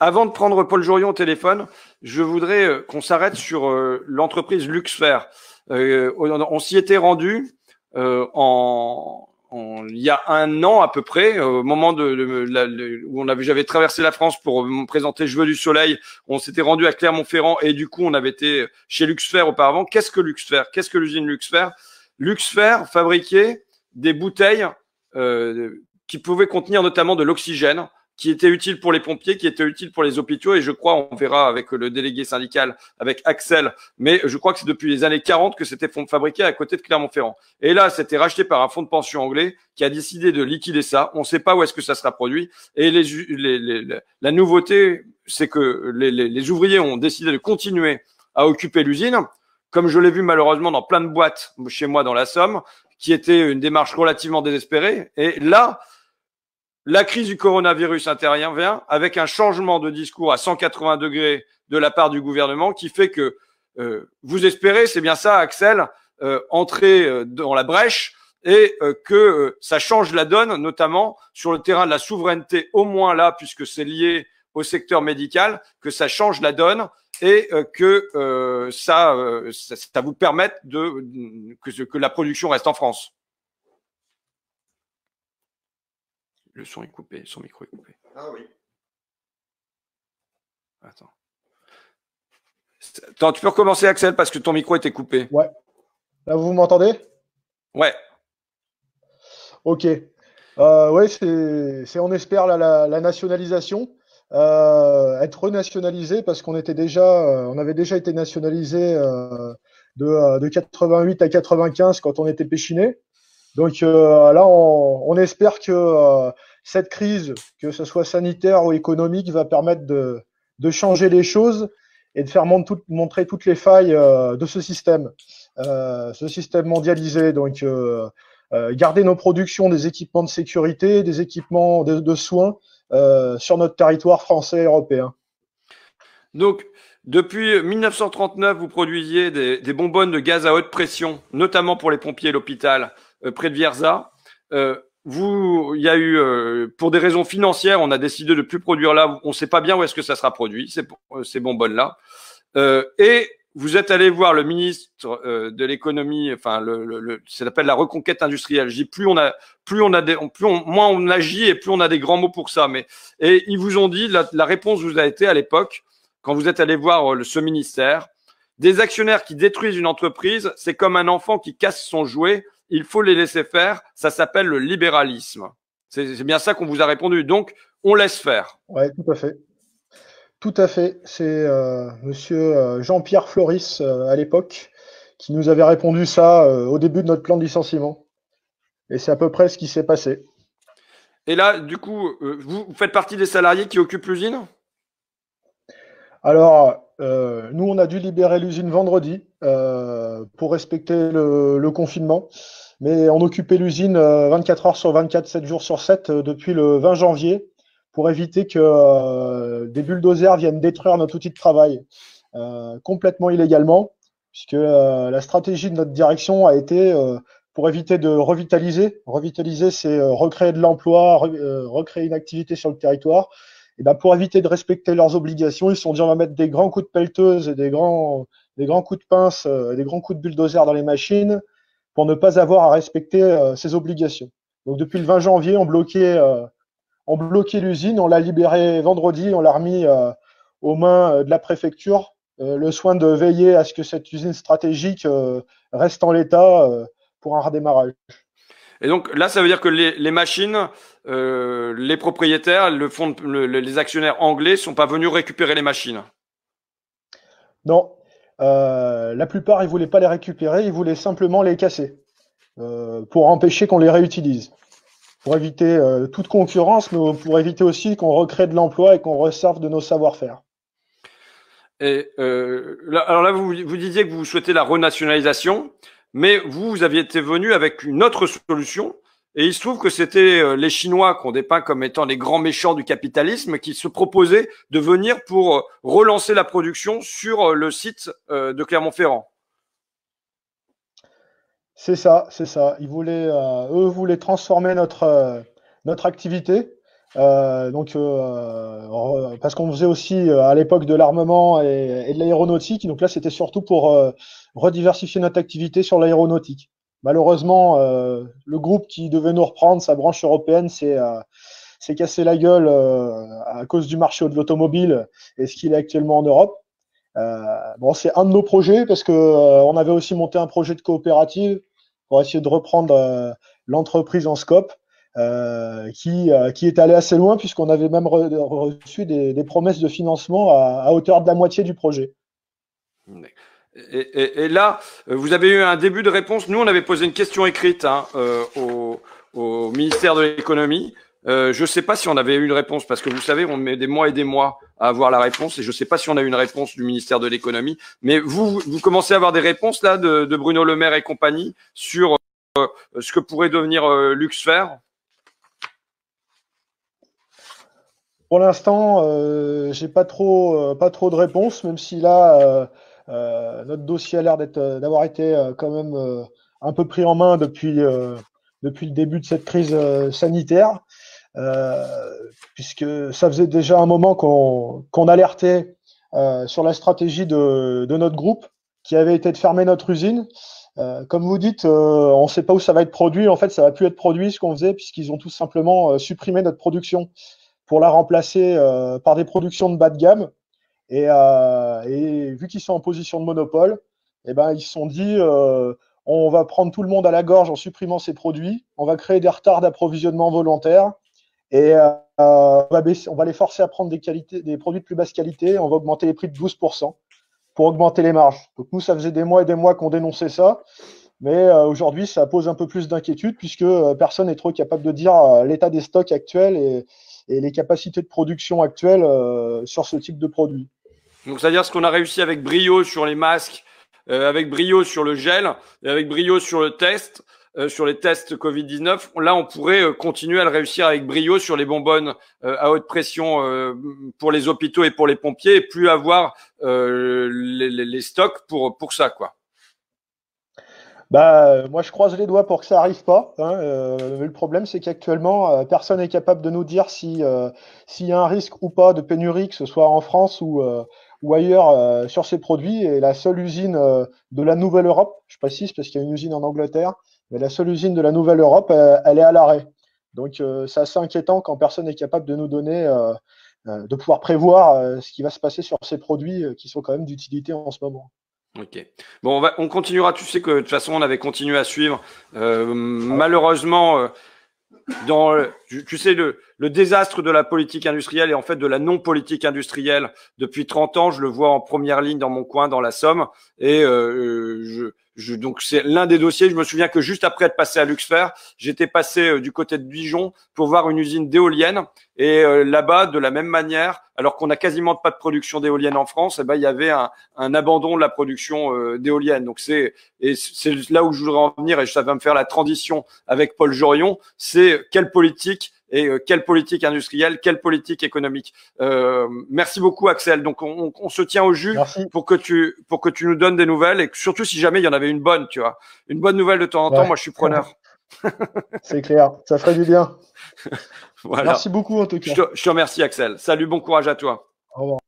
Avant de prendre Paul Jorion au téléphone, je voudrais qu'on s'arrête sur l'entreprise Luxfer. On s'y était rendu il y a un an à peu près, au moment où j'avais traversé la France pour me présenter Je veux du soleil. On s'était rendu à Clermont-Ferrand et du coup on avait été chez Luxfer auparavant. Qu'est-ce que Luxfer? Qu'est-ce que l'usine Luxfer? Luxfer fabriquait des bouteilles qui pouvaient contenir notamment de l'oxygène, qui était utile pour les pompiers, qui était utile pour les hôpitaux. Et je crois, on verra avec le délégué syndical, avec Axel, mais je crois que c'est depuis les années 40 que c'était fabriqué à côté de Clermont-Ferrand. Et là, c'était racheté par un fonds de pension anglais qui a décidé de liquider ça. On ne sait pas où est-ce que ça sera produit. Et la nouveauté, c'est que les ouvriers ont décidé de continuer à occuper l'usine, comme je l'ai vu malheureusement dans plein de boîtes chez moi dans la Somme, qui était une démarche relativement désespérée. Et là, la crise du coronavirus intervient avec un changement de discours à 180 degrés de la part du gouvernement qui fait que vous espérez, c'est bien ça Axel, entrer dans la brèche et que ça change la donne, notamment sur le terrain de la souveraineté, au moins là, puisque c'est lié au secteur médical, que ça change la donne et que ça vous permette que la production reste en France. Le son est coupé, son micro est coupé. Ah oui. Attends, tu peux recommencer Axel parce que ton micro était coupé. Ouais. Là, vous m'entendez? Ouais. Ok. Ouais, on espère la nationalisation. Être renationalisé parce qu'on était on avait déjà été nationalisé de 88 à 95 quand on était péchiné. Donc là, on espère que cette crise, que ce soit sanitaire ou économique, va permettre de changer les choses et de faire montrer toutes les failles de ce système mondialisé. Donc, garder nos productions des équipements de sécurité, des équipements de soins sur notre territoire français et européen. Donc, depuis 1939, vous produisiez des bonbonnes de gaz à haute pression, notamment pour les pompiers et l'hôpital, près de Vierzat. Il y a eu, pour des raisons financières, on a décidé de plus produire là. On ne sait pas bien où est-ce que ça sera produit, ces bonbonnes-là. Et vous êtes allé voir le ministre de l'économie, enfin, ça s'appelle la reconquête industrielle. Je dis moins on agit et plus on a des grands mots pour ça. Et ils vous ont dit, la réponse vous a été à l'époque, quand vous êtes allé voir ce ministère, des actionnaires qui détruisent une entreprise, c'est comme un enfant qui casse son jouet. Il faut les laisser faire. Ça s'appelle le libéralisme. C'est bien ça qu'on vous a répondu. Donc, on laisse faire. Ouais, tout à fait. Tout à fait. C'est monsieur Jean-Pierre Floris à l'époque qui nous avait répondu ça au début de notre plan de licenciement. Et c'est à peu près ce qui s'est passé. Et là, du coup, vous faites partie des salariés qui occupent l'usine? Alors, nous, on a dû libérer l'usine vendredi pour respecter le confinement. Mais on occupait l'usine 24 heures sur 24, 7 jours sur 7 depuis le 20 janvier pour éviter que des bulldozers viennent détruire notre outil de travail complètement illégalement, puisque la stratégie de notre direction a été pour éviter de revitaliser. Revitaliser, c'est recréer de l'emploi, recréer une activité sur le territoire. Et ben pour éviter de respecter leurs obligations, ils se sont dit on va mettre des grands coups de pelleteuse et des grands coups de pince, des grands coups de bulldozer dans les machines pour ne pas avoir à respecter ces obligations. Donc depuis le 20 janvier, on bloquait l'usine, on l'a libérée vendredi, on l'a remis aux mains de la préfecture, le soin de veiller à ce que cette usine stratégique reste en l'état pour un redémarrage. Et donc là, ça veut dire que les machines, les propriétaires, les actionnaires anglais sont pas venus récupérer les machines. Non, la plupart, ils voulaient pas les récupérer, ils voulaient simplement les casser pour empêcher qu'on les réutilise, pour éviter toute concurrence, mais pour éviter aussi qu'on recrée de l'emploi et qu'on resserve de nos savoir-faire. Et alors là, vous disiez que vous souhaitez la renationalisation, mais vous aviez été venu avec une autre solution. Et il se trouve que c'était les Chinois qu'on dépeint comme étant les grands méchants du capitalisme qui se proposaient de venir pour relancer la production sur le site de Clermont-Ferrand. C'est ça, c'est ça. Eux voulaient transformer notre activité Parce qu'on faisait aussi à l'époque de l'armement et de l'aéronautique. Donc là, c'était surtout pour rediversifier notre activité sur l'aéronautique. Malheureusement, le groupe qui devait nous reprendre, sa branche européenne, s'est cassé la gueule à cause du marché de l'automobile et ce qu'il est actuellement en Europe. Bon, c'est un de nos projets parce que on avait aussi monté un projet de coopérative pour essayer de reprendre l'entreprise en scope, qui est allé assez loin puisqu'on avait même reçu des promesses de financement à hauteur de la moitié du projet. Et là, vous avez eu un début de réponse. Nous, on avait posé une question écrite au ministère de l'économie. Je ne sais pas si on avait eu une réponse parce que vous savez, on met des mois et des mois à avoir la réponse et je ne sais pas si on a eu une réponse du ministère de l'économie. Mais vous commencez à avoir des réponses là de Bruno Le Maire et compagnie sur ce que pourrait devenir Luxfer. Pour l'instant, j'ai pas trop de réponses, même si là, notre dossier a l'air d'avoir été quand même un peu pris en main depuis le début de cette crise sanitaire. Puisque ça faisait déjà un moment qu'on alertait sur la stratégie de notre groupe, qui avait été de fermer notre usine. Comme vous dites, on ne sait pas où ça va être produit. En fait, ça va plus être produit ce qu'on faisait, puisqu'ils ont tout simplement supprimé notre production pour la remplacer par des productions de bas de gamme. Et vu qu'ils sont en position de monopole, eh ben, ils se sont dit on va prendre tout le monde à la gorge en supprimant ces produits, on va créer des retards d'approvisionnement volontaires et on va les forcer à prendre des produits de plus basse qualité, on va augmenter les prix de 12% pour augmenter les marges. Donc nous, ça faisait des mois et des mois qu'on dénonçait ça, mais aujourd'hui, ça pose un peu plus d'inquiétude puisque personne n'est trop capable de dire l'état des stocks actuels et les capacités de production actuelles sur ce type de produit. Donc, c'est-à-dire ce qu'on a réussi avec brio sur les masques, avec brio sur le gel, et avec brio sur le test, sur les tests Covid-19. Là, on pourrait continuer à le réussir avec brio sur les bonbonnes à haute pression pour les hôpitaux et pour les pompiers, et plus avoir les stocks pour ça, quoi. Bah, moi, je croise les doigts pour que ça arrive pas. Hein. Mais le problème, c'est qu'actuellement, personne n'est capable de nous dire s'il y a un risque ou pas de pénurie, que ce soit en France ou ailleurs sur ces produits. Et la seule usine de la Nouvelle-Europe, je précise parce qu'il y a une usine en Angleterre, mais la seule usine de la Nouvelle-Europe, elle est à l'arrêt. Donc, c'est assez inquiétant quand personne n'est capable de nous donner, de pouvoir prévoir ce qui va se passer sur ces produits qui sont quand même d'utilité en ce moment. Ok. Bon, on continuera. Tu sais que de toute façon, on avait continué à suivre. Malheureusement, tu sais, le désastre de la politique industrielle et en fait de la non-politique industrielle depuis 30 ans, je le vois en première ligne dans mon coin, dans la Somme. Et donc c'est l'un des dossiers. Je me souviens que juste après être passé à Luxfer, j'étais passé du côté de Dijon pour voir une usine d'éoliennes. Et là-bas, de la même manière, alors qu'on n'a quasiment pas de production d'éoliennes en France, eh ben, il y avait un abandon de la production d'éoliennes. Donc c'est là où je voudrais en venir et ça va me faire la transition avec Paul Jorion. C'est quelle politique et quelle politique industrielle, quelle politique économique. Merci beaucoup Axel. Donc on se tient au jus. Merci. pour que tu nous donnes des nouvelles et que, surtout si jamais il y en avait une bonne, tu vois, une bonne nouvelle de temps en temps. Ouais. Moi je suis preneur. C'est clair, ça ferait du bien. Voilà. Merci beaucoup en tout cas. Je te remercie Axel. Salut, bon courage à toi. Au revoir.